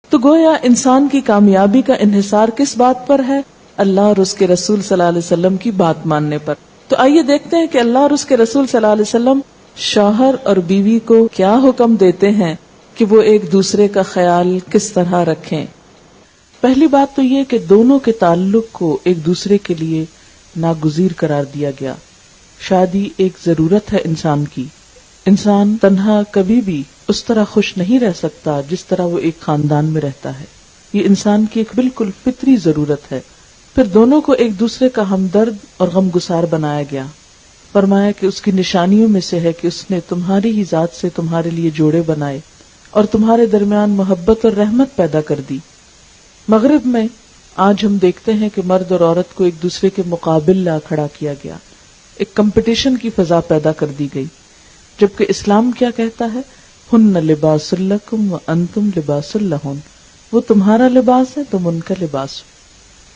تو گویا انسان کی کامیابی کا انحصار کس بات پر ہے؟ اللہ اور اس کے رسول صلی اللہ علیہ وسلم کی بات ماننے پر. تو آئیے دیکھتے ہیں کہ اللہ اور اس کے رسول صلی اللہ علیہ وسلم شوہر اور بیوی کو کیا حکم دیتے ہیں کہ وہ ایک دوسرے کا خیال کس طرح رکھیں. پہلی بات تو یہ کہ دونوں کے تعلق کو ایک دوسرے کے لیے ناگزیر قرار دیا گیا. شادی ایک ضرورت ہے انسان کی. انسان تنہا کبھی بھی اس طرح خوش نہیں رہ سکتا جس طرح وہ ایک خاندان میں رہتا ہے. یہ انسان کی ایک بالکل فطری ضرورت ہے. پھر دونوں کو ایک دوسرے کا ہمدرد اور غمگسار بنایا گیا. فرمایا کہ اس کی نشانیوں میں سے ہے کہ اس نے تمہاری ہی ذات سے تمہارے لیے جوڑے بنائے اور تمہارے درمیان محبت اور رحمت پیدا کر دی. مغرب میں آج ہم دیکھتے ہیں کہ مرد اور عورت کو ایک دوسرے کے مقابل لا کھڑا کیا گیا. ایک کمپٹیشن کی فضا پیدا کر دی گئی، جبکہ اسلام کیا کہتا ہے؟ ہن لباس لکم وانتم لباس لہن. وہ تمہارا لباس ہے، تم ان کا لباس.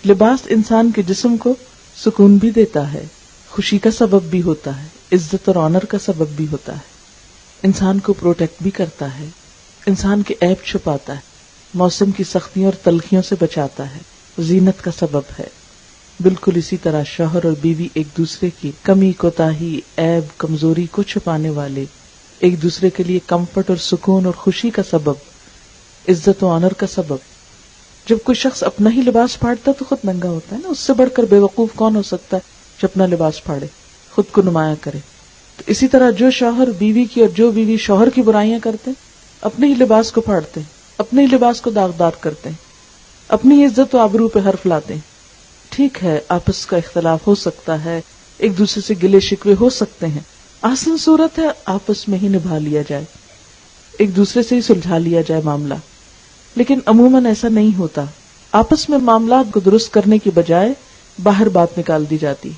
لباس انسان کے جسم کو سکون بھی دیتا ہے، خوشی کا سبب بھی ہوتا ہے، عزت اور آنر کا سبب بھی ہوتا ہے، انسان کو پروٹیکٹ بھی کرتا ہے، انسان کے عیب چھپاتا ہے، موسم کی سختیوں اور تلخیوں سے بچاتا ہے، زینت کا سبب ہے. بالکل اسی طرح شوہر اور بیوی ایک دوسرے کی کمی، کوتاہی، عیب، کمزوری کو چھپانے والے، ایک دوسرے کے لیے کمفرٹ اور سکون اور خوشی کا سبب، عزت و آنر کا سبب. جب کوئی شخص اپنا ہی لباس پھاڑتا تو خود ننگا ہوتا ہے نا. اس سے بڑھ کر بے وقوف کون ہو سکتا ہے جو اپنا لباس پھاڑے، خود کو نمایاں کرے. تو اسی طرح جو شوہر بیوی کی اور جو بیوی شوہر کی برائیاں کرتے ہیں، اپنے ہی لباس کو پھاڑتے ہیں، اپنے ہی لباس کو داغدار کرتے ہیں، اپنی عزت و آبرو پہ حرف لاتے ہیں. ٹھیک ہے، آپس کا اختلاف ہو سکتا ہے، ایک دوسرے سے گلے شکوے ہو سکتے ہیں، آسان صورت ہے آپس میں ہی نبھا لیا جائے، ایک دوسرے سے ہی سلجھا لیا جائے معاملہ. لیکن عموماً ایسا نہیں ہوتا. آپس میں معاملات کو درست کرنے کی بجائے باہر بات نکال دی جاتی.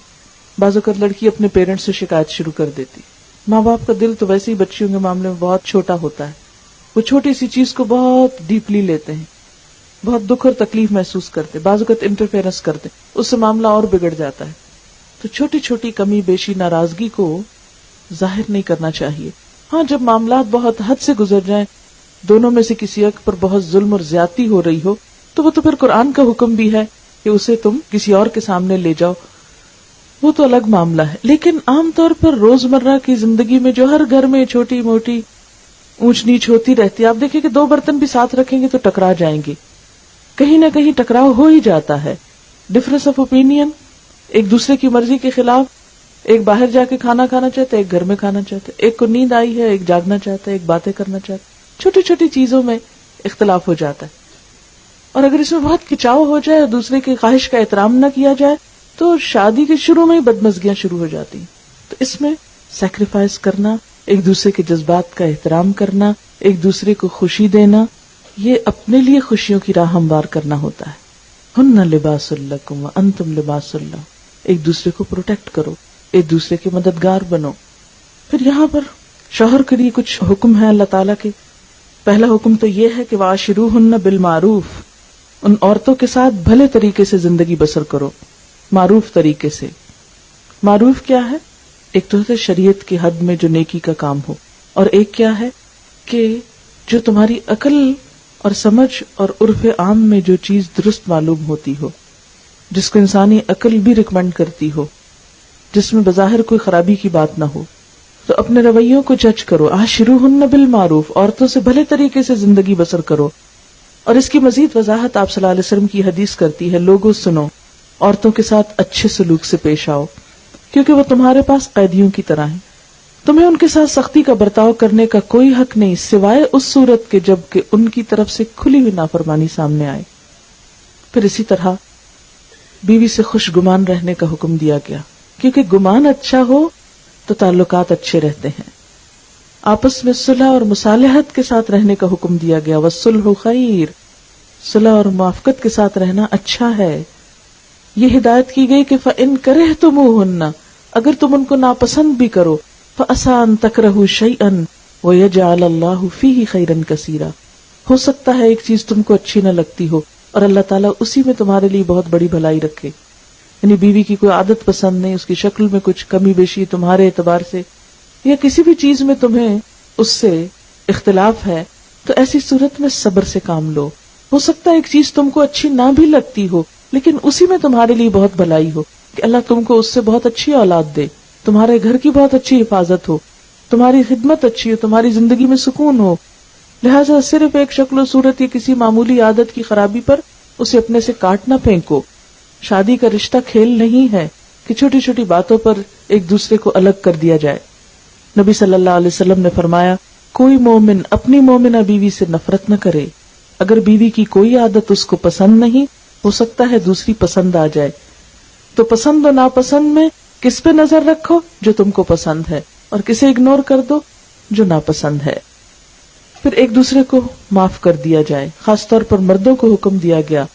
بعض اوقات لڑکی اپنے پیرنٹس سے شکایت شروع کر دیتی. ماں باپ کا دل تو ویسے ہی بچیوں کے معاملے میں بہت چھوٹا ہوتا ہے، وہ چھوٹی سی چیز کو بہت ڈیپلی لیتے ہیں، بہت دکھ اور تکلیف محسوس کرتے، بعض اوقات انٹرفیئرنس کرتے، اس سے معاملہ اور بگڑ جاتا ہے. تو چھوٹی چھوٹی کمی بیشی ناراضگی کو ظاہر نہیں کرنا چاہیے. ہاں، جب معاملات بہت حد سے گزر جائیں، دونوں میں سے کسی ایک پر بہت ظلم اور زیادتی ہو رہی ہو، تو وہ تو پھر قرآن کا حکم بھی ہے کہ اسے تم کسی اور کے سامنے لے جاؤ، وہ تو الگ معاملہ ہے. لیکن عام طور پر روزمرہ کی زندگی میں جو ہر گھر میں چھوٹی موٹی اونچ نیچ ہوتی رہتی ہے، آپ دیکھیں کہ دو برتن بھی ساتھ رکھیں گے تو ٹکرا جائیں گے، کہیں نہ کہیں ٹکراؤ ہو ہی جاتا ہے. ڈفرنس آف اوپینین، ایک دوسرے کی مرضی کے خلاف، ایک باہر جا کے کھانا کھانا چاہتا ہے، ایک گھر میں کھانا چاہتا ہے، ایک کو نیند آئی ہے، ایک جاگنا چاہتا ہے، ایک باتیں کرنا چاہتا ہے. چھوٹی چھوٹی چیزوں میں اختلاف ہو جاتا ہے. اور اگر اس میں بہت کھچاؤ ہو جائے اور دوسرے کی خواہش کا احترام نہ کیا جائے تو شادی کے شروع میں ہی بدمزگیاں شروع ہو جاتی ہیں. تو اس میں سیکریفائس کرنا، ایک دوسرے کے جذبات کا احترام کرنا، ایک دوسرے کو خوشی دینا، یہ اپنے لیے خوشیوں کی راہ ہموار کرنا ہوتا ہے. ہن لباس لکم وانتم لباس لہن. ایک دوسرے کو پروٹیکٹ کرو، ایک دوسرے کے مددگار بنو. پھر یہاں پر شوہر کے لیے کچھ حکم ہے اللہ تعالیٰ کے. پہلا حکم تو یہ ہے کہ وعاشروہن بالمعروف. ان عورتوں کے ساتھ بھلے طریقے سے زندگی بسر کرو، معروف طریقے سے. معروف کیا ہے؟ ایک تو ہے شریعت کی حد میں جو نیکی کا کام ہو، اور ایک کیا ہے کہ جو تمہاری عقل اور سمجھ اور عرف عام میں جو چیز درست معلوم ہوتی ہو، جس کو انسانی عقل بھی ریکمینڈ کرتی ہو، جس میں بظاہر کوئی خرابی کی بات نہ ہو. تو اپنے رویوں کو جج کرو. عاشروہن بالمعروف، عورتوں سے بھلے طریقے سے زندگی بسر کرو. اور اس کی مزید وضاحت آپ صلی اللہ علیہ وسلم کی حدیث کرتی ہے، لوگوں سنو، عورتوں کے ساتھ اچھے سلوک سے پیش آؤ، کیونکہ وہ تمہارے پاس قیدیوں کی طرح ہیں. تمہیں ان کے ساتھ سختی کا برتاؤ کرنے کا کوئی حق نہیں سوائے اس صورت کے جب کہ ان کی طرف سے کھلی ہوئی نافرمانی سامنے آئے. پھر اسی طرح بیوی سے خوش گمان رہنے کا حکم دیا گیا، کیونکہ گمان اچھا ہو تو تعلقات اچھے رہتے ہیں. آپس میں صلح اور مصالحت کے ساتھ رہنے کا حکم دیا گیا. والصلح خیر، صلح اور موافقت کے ساتھ رہنا اچھا ہے. یہ ہدایت کی گئی کہ فَإِن كَرِهْتُمُوهُنَّ، اگر تم ان کو ناپسند بھی کرو، فَأَسَىٰ أَن تَكْرَهُوا شَيْئًا وَيَجْعَلَ اللَّهُ فِيهِ خَيْرًا كَثِيرًا. ہو سکتا ہے ایک چیز تم کو اچھی نہ لگتی ہو اور اللہ تعالیٰ اسی میں تمہارے لیے بہت بڑی بھلائی رکھے. یعنی بیوی کی کوئی عادت پسند نہیں، اس کی شکل میں کچھ کمی بیشی تمہارے اعتبار سے، یا کسی بھی چیز میں تمہیں اس سے اختلاف ہے، تو ایسی صورت میں صبر سے کام لو. ہو سکتا ہے ایک چیز تم کو اچھی نہ بھی لگتی ہو، لیکن اسی میں تمہارے لیے بہت بھلائی ہو کہ اللہ تم کو اس سے بہت اچھی اولاد دے، تمہارے گھر کی بہت اچھی حفاظت ہو، تمہاری خدمت اچھی ہو، تمہاری زندگی میں سکون ہو. لہٰذا صرف ایک شکل و صورت یا کسی معمولی عادت کی خرابی پر اسے اپنے سے کاٹ نہ پھینکو. شادی کا رشتہ کھیل نہیں ہے کہ چھوٹی چھوٹی باتوں پر ایک دوسرے کو الگ کر دیا جائے. نبی صلی اللہ علیہ وسلم نے فرمایا، کوئی مومن اپنی مومنہ بیوی سے نفرت نہ کرے. اگر بیوی کی کوئی عادت اس کو پسند نہیں، ہو سکتا ہے دوسری پسند آ جائے. تو پسند و ناپسند میں کس پہ نظر رکھو؟ جو تم کو پسند ہے، اور کسے اگنور کر دو؟ جو ناپسند ہے. پھر ایک دوسرے کو معاف کر دیا جائے. خاص طور پر مردوں کو حکم دیا گیا،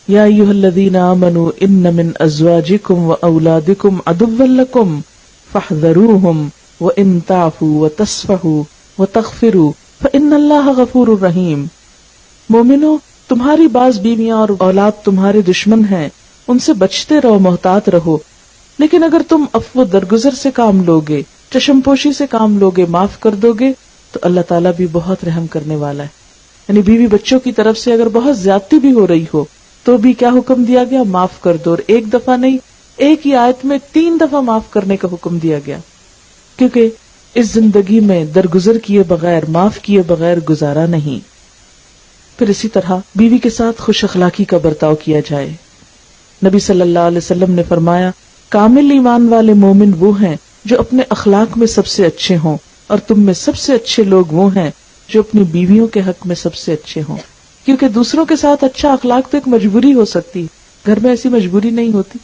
یا ایھا الذین آمنوا ان من ازواجکم واولادکم عدوا لکم فاحذروہم وان تعفوا وتصفحوا وتغفروا فان اللہ غفور رحیم. مومنو، تمہاری بعض بیویاں اور اولاد تمہارے دشمن ہیں، ان سے بچتے رہو، محتاط رہو. لیکن اگر تم عفو درگزر سے کام لوگے، چشم پوشی سے کام لوگے، معاف کر دو گے، تو اللہ تعالیٰ بھی بہت رحم کرنے والا ہے. یعنی بیوی بچوں کی طرف سے اگر بہت زیادتی بھی ہو رہی ہو تو بھی کیا حکم دیا گیا؟ معاف کر دو. اور ایک دفعہ نہیں، ایک ہی آیت میں 3 دفعہ معاف کرنے کا حکم دیا گیا، کیونکہ اس زندگی میں درگزر کیے بغیر، معاف کیے بغیر گزارا نہیں. پھر اسی طرح بیوی کے ساتھ خوش اخلاقی کا برتاؤ کیا جائے. نبی صلی اللہ علیہ وسلم نے فرمایا، کامل ایمان والے مومن وہ ہیں جو اپنے اخلاق میں سب سے اچھے ہوں، اور تم میں سب سے اچھے لوگ وہ ہیں جو اپنی بیویوں کے حق میں سب سے اچھے ہوں. کیونکہ دوسروں کے ساتھ اچھا اخلاق تو ایک مجبوری ہو سکتی، گھر میں ایسی مجبوری نہیں ہوتی،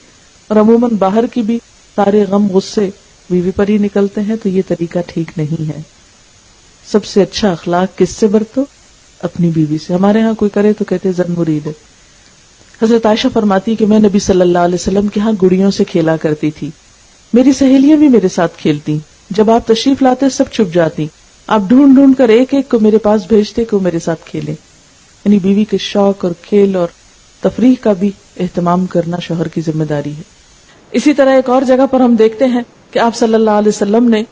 اور عموماً باہر کی بھی سارے غم غصے بیوی پر ہی نکلتے ہیں، تو یہ طریقہ ٹھیک نہیں ہے. سب سے اچھا اخلاق کس سے برتو؟ اپنی بیوی سے. ہمارے ہاں کوئی کرے تو کہتے زن مرید ہے. حضرت عائشہ فرماتی کہ میں نبی صلی اللہ علیہ وسلم کے ہاں گڑیوں سے کھیلا کرتی تھی. میری سہیلیاں بھی میرے ساتھ کھیلتی. جب آپ تشریف لاتے سب چھپ جاتی. آپ ڈھونڈ ڈھونڈ کر ایک ایک کو میرے پاس بھیجتے کہ وہ میرے ساتھ کھیلے. یعنی بیوی کے شوق اور کھیل اور تفریح کا بھی اہتمام کرنا شوہر کی ذمہ داری ہے. اسی طرح ایک اور جگہ پر ہم دیکھتے ہیں کہ آپ صلی اللہ علیہ وسلم نے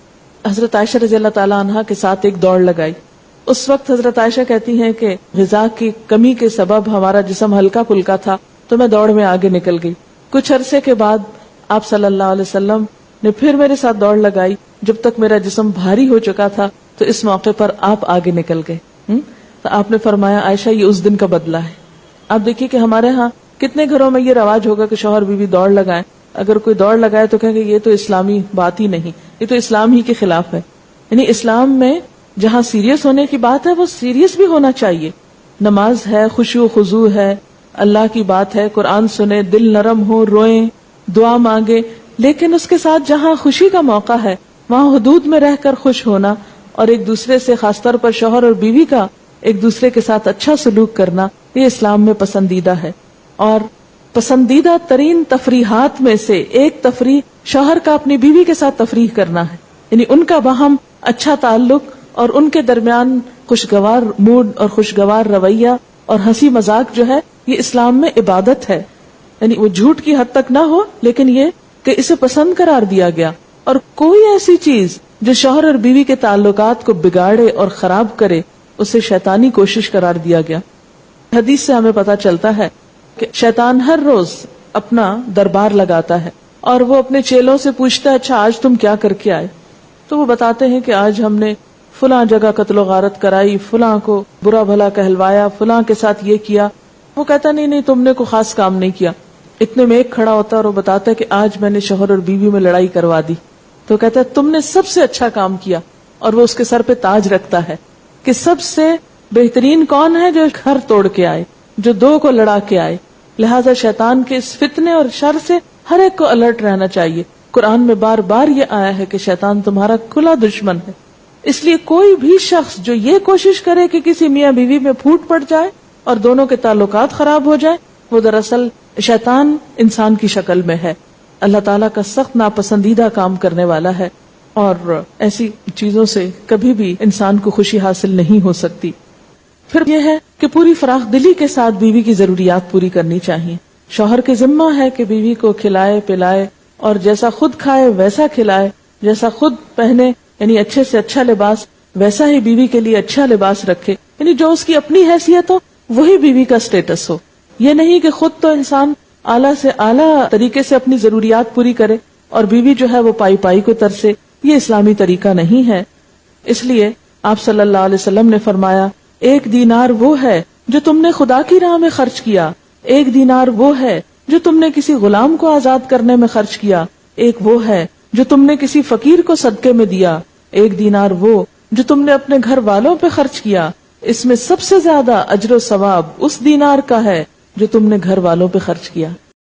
حضرت عائشہ رضی اللہ تعالی عنہا کے ساتھ ایک دوڑ لگائی. اس وقت حضرت عائشہ کہتی ہیں کہ غذا کی کمی کے سبب ہمارا جسم ہلکا پھلکا تھا، تو میں دوڑ میں آگے نکل گئی. کچھ عرصے کے بعد آپ صلی اللہ علیہ وسلم نے پھر میرے ساتھ دوڑ لگائی. جب تک میرا جسم بھاری ہو چکا تھا تو اس موقع پر آپ آگے نکل گئے. تو آپ نے فرمایا، عائشہ یہ اس دن کا بدلہ ہے. آپ دیکھیے کہ ہمارے ہاں کتنے گھروں میں یہ رواج ہوگا کہ شوہر بیوی دوڑ لگائیں. اگر کوئی دوڑ لگائے تو کہیں گے یہ تو اسلامی بات ہی نہیں، یہ تو اسلام ہی کے خلاف ہے. یعنی اسلام میں جہاں سیریس ہونے کی بات ہے وہ سیریس بھی ہونا چاہیے. نماز ہے، خشوع و خضوع ہے، اللہ کی بات ہے، قرآن سنے، دل نرم ہو، روئیں، دعا مانگے. لیکن اس کے ساتھ جہاں خوشی کا موقع ہے وہاں حدود میں رہ کر خوش ہونا، اور ایک دوسرے سے خاص طور پر شوہر اور بیوی کا ایک دوسرے کے ساتھ اچھا سلوک کرنا، یہ اسلام میں پسندیدہ ہے. اور پسندیدہ ترین تفریحات میں سے ایک تفریح شوہر کا اپنی بیوی کے ساتھ تفریح کرنا ہے. یعنی ان کا باہم اچھا تعلق اور ان کے درمیان خوشگوار موڈ اور خوشگوار رویہ اور ہنسی مذاق جو ہے، یہ اسلام میں عبادت ہے. یعنی وہ جھوٹ کی حد تک نہ ہو، لیکن یہ کہ اسے پسند قرار دیا گیا. اور کوئی ایسی چیز جو شوہر اور بیوی کے تعلقات کو بگاڑے اور خراب کرے اسے شیطانی کوشش قرار دیا گیا. حدیث سے ہمیں پتا چلتا ہے کہ شیطان ہر روز اپنا دربار لگاتا ہے اور وہ اپنے چیلوں سے پوچھتا ہے، اچھا آج تم کیا کر کے آئے؟ تو وہ بتاتے ہیں کہ آج ہم نے فلاں جگہ قتل و غارت کرائی، فلاں کو برا بھلا کہلوایا، فلاں کے ساتھ یہ کیا. وہ کہتا نہیں تم نے کوئی خاص کام نہیں کیا. اتنے میں ایک کھڑا ہوتا ہے اور وہ بتاتا ہے کہ آج میں نے شوہر اور بیوی میں لڑائی کروا دی. تو کہتا ہے تم نے سب سے اچھا کام کیا. اور وہ اس کے سر پہ تاج رکھتا ہے کہ سب سے بہترین کون ہے؟ جو گھر توڑ کے آئے، جو دو کو لڑا کے آئے. لہذا شیطان کے اس فتنے اور شر سے ہر ایک کو الرٹ رہنا چاہیے. قرآن میں بار بار یہ آیا ہے کہ شیطان تمہارا کھلا دشمن ہے. اس لیے کوئی بھی شخص جو یہ کوشش کرے کہ کسی میاں بیوی میں پھوٹ پڑ جائے اور دونوں کے تعلقات خراب ہو جائے، وہ دراصل شیطان انسان کی شکل میں ہے. اللہ تعالیٰ کا سخت ناپسندیدہ کام کرنے والا ہے، اور ایسی چیزوں سے کبھی بھی انسان کو خوشی حاصل نہیں ہو سکتی. پھر یہ ہے کہ پوری فراخ دلی کے ساتھ بیوی کی ضروریات پوری کرنی چاہیے. شوہر کے ذمہ ہے کہ بیوی کو کھلائے پلائے، اور جیسا خود کھائے ویسا کھلائے، جیسا خود پہنے یعنی اچھے سے اچھا لباس، ویسا ہی بیوی کے لیے اچھا لباس رکھے. یعنی جو اس کی اپنی حیثیت ہو وہی بیوی کا سٹیٹس ہو. یہ نہیں کہ خود تو انسان اعلیٰ سے اعلیٰ طریقے سے اپنی ضروریات پوری کرے اور بیوی جو ہے وہ پائی پائی کو ترسے. یہ اسلامی طریقہ نہیں ہے. اس لیے آپ صلی اللہ علیہ وسلم نے فرمایا 1 دینار وہ ہے جو تم نے خدا کی راہ میں خرچ کیا, 1 دینار وہ ہے جو تم نے کسی غلام کو آزاد کرنے میں خرچ کیا, 1 وہ ہے جو تم نے کسی فقیر کو صدقے میں دیا, 1 دینار وہ جو تم نے اپنے گھر والوں پہ خرچ کیا. اس میں سب سے زیادہ اجر و ثواب اس دینار کا ہے جو تم نے گھر والوں پہ خرچ کیا.